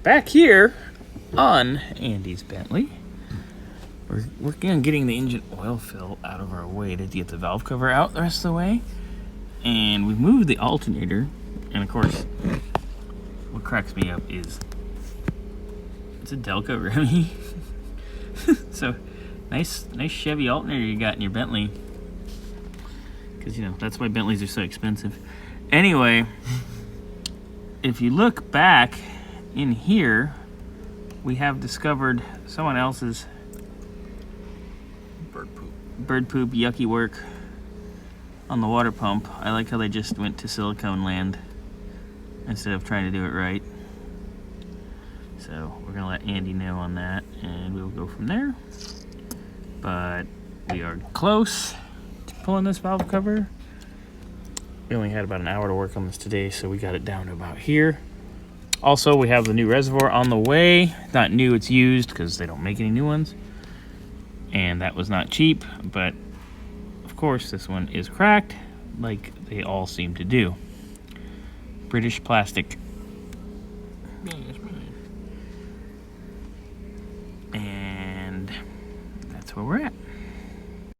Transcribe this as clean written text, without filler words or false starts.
back here on Andy's Bentley, we're working on getting the engine oil fill out of our way to get the valve cover out the rest of the way. And we've moved the alternator, and of course, what cracks me up is it's a Delco Remy. So nice Chevy alternator you got in your Bentley, because you know that's why Bentleys are so expensive. Anyway, if you look back in here, we have discovered someone else's bird poop yucky work on the water pump. I like how they just went to silicone land instead of trying to do it right. So we're gonna let Andy know on that, and we'll go from there. But we are close to pulling this valve cover. We only had about an hour to work on this today, so we got it down to about here. Also, we have the new reservoir on the way. Not new, it's used, because they don't make any new ones. And that was not cheap, but of course this one is cracked, like they all seem to do. British plastic. And that's where we're at.